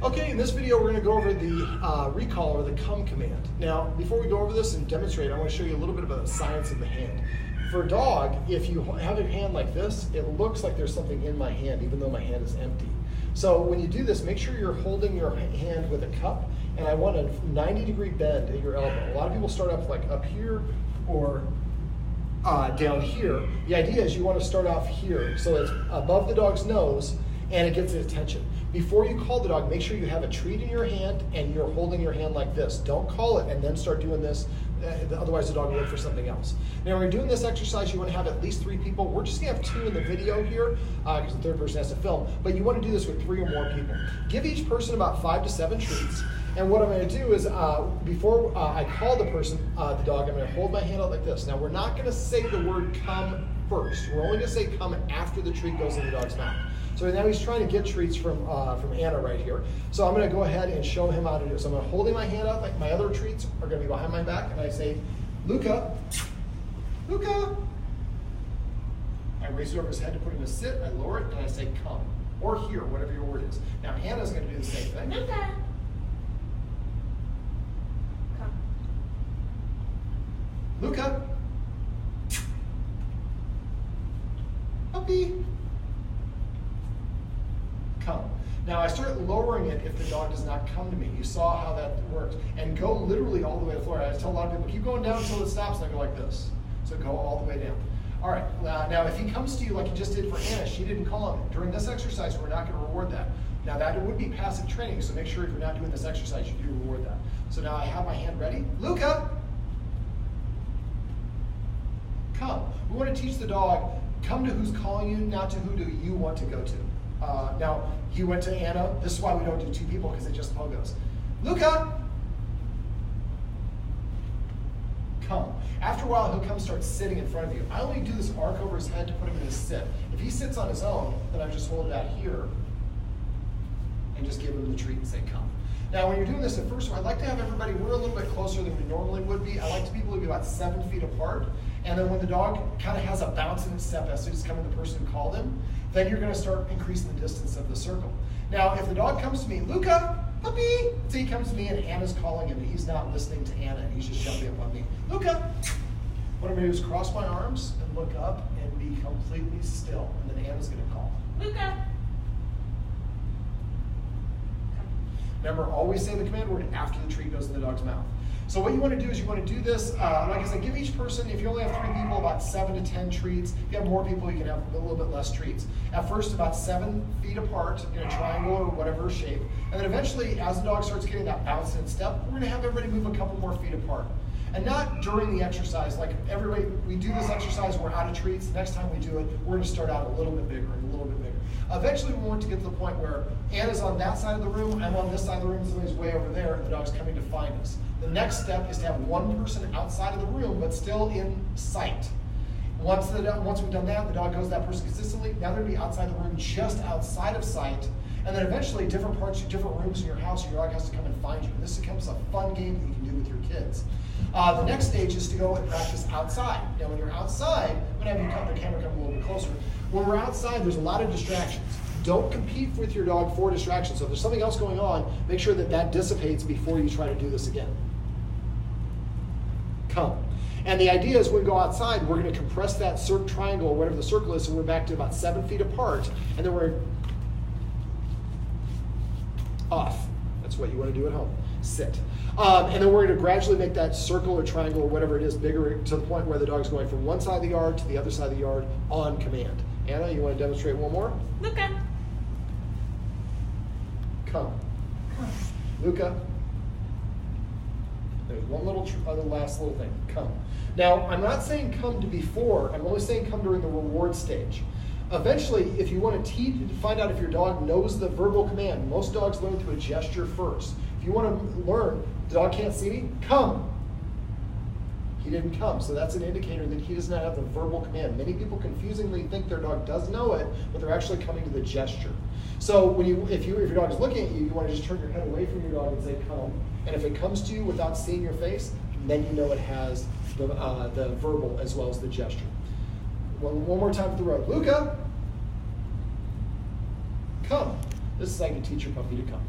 Okay, in this video we're going to go over the recall or the come command. Now, before we go over this and demonstrate, I want to show you a little bit about the science of the hand. For a dog, if you have your hand like this, it looks like there's something in my hand, even though my hand is empty. So when you do this, make sure you're holding your hand with a cup, and I want a 90-degree bend at your elbow. A lot of people start up like up here or down here. The idea is you want to start off here, so it's above the dog's nose, and it gets its attention. Before you call the dog, make sure you have a treat in your hand and you're holding your hand like this. Don't call it and then start doing this, otherwise the dog will look for something else. Now, when you're doing this exercise, you want to have at least 3 people. We're just going to have 2 in the video here because the third person has to film, but you want to do this with 3 or more people. Give each person about 5 to 7 treats, and what I'm going to do is before I call the person, the dog, I'm going to hold my hand out like this. Now, we're not going to say the word come first. We're only going to say come after the treat goes in the dog's mouth. So now he's trying to get treats from Anna right here. So I'm going to go ahead and show him how to do it. So I'm going to holding my hand out, like my other treats are going to be behind my back, and I say, Luca, Luca. I raise it over his head to put him to sit, I lower it, and I say come, or here, whatever your word is. Now Anna's going to do the same thing. Luca. Come. Luca. Puppy. Come. Now I start lowering it if the dog does not come to me. You saw how that works. And go literally all the way to the floor. I tell a lot of people, keep going down until it stops, and I go like this. So go all the way down. All right, now if he comes to you like you just did for Anna, she didn't call him. During this exercise, we're not going to reward that. Now that would be passive training, so make sure if you're not doing this exercise, you do reward that. So now I have my hand ready. Luca, come. We want to teach the dog, come to who's calling you, not to who do you want to go to. Now, he went to Anna. This is why we don't do 2 people, because it just pogos. Luca, come. After a while, he'll come start sitting in front of you. I only do this arc over his head to put him in his sit. If he sits on his own, then I just hold it out here and just give him the treat and say come. Now, when you're doing this at first, I'd like to have everybody, we're a little bit closer than we normally would be. I like people to be about 7 feet apart. And then when the dog kind of has a bounce in its step as soon as coming to the person who called him, then you're going to start increasing the distance of the circle. Now, if the dog comes to me, Luca, puppy, so he comes to me and Anna's calling him and he's not listening to Anna and he's just jumping up on me. Luca, what I'm going to do is cross my arms and look up and be completely still. And then Anna's going to call. Luca. Remember, always say the command word after the treat goes in the dog's mouth. So what you want to do is you want to do this, like I said, give each person, if you only have 3 people, about 7 to 10 treats. If you have more people, you can have a little bit less treats. At first, about 7 feet apart in a triangle or whatever shape. And then eventually, as the dog starts getting that bounce in step, we're going to have everybody move a couple more feet apart. And not during the exercise, like everybody, we do this exercise, we're out of treats. Next time we do it, we're going to start out a little bit bigger and a little bit bigger. Eventually, we want to get to the point where Anna's on that side of the room, I'm on this side of the room, somebody's way over there, and the dog's coming to find us. The next step is to have one person outside of the room, but still in sight. Once we've done that, the dog goes to that person consistently. Now they're going to be outside the room, just outside of sight. And then eventually, different rooms in your house, your dog has to come and find you. And this becomes a fun game that you can do with your kids. The next stage is to go and practice outside. Now, when you're outside, I'm going to have the camera come a little bit closer. When we're outside, there's a lot of distractions. Don't compete with your dog for distractions. So if there's something else going on, make sure that dissipates before you try to do this again. Come. And the idea is when we go outside, we're going to compress that triangle or whatever the circle is, so we're back to about 7 feet apart, and then we're off. That's what you want to do at home. Sit. And then we're going to gradually make that circle or triangle or whatever it is bigger to the point where the dog's going from one side of the yard to the other side of the yard on command. Anna, you want to demonstrate one more? Luca. Come. Luca. There's one other last little thing. Come. Now, I'm not saying come to before. I'm only saying come during the reward stage. Eventually, if you want to find out if your dog knows the verbal command, most dogs learn through a gesture first. If you want to learn, the dog can't see me, come. He didn't come, so that's an indicator that he does not have the verbal command. Many people confusingly think their dog does know it, but they're actually coming to the gesture. So if your dog is looking at you, you want to just turn your head away from your dog and say come. And if it comes to you without seeing your face, then you know it has the verbal as well as the gesture. One more time for the road. Luca, come. This is how you teach your puppy to come.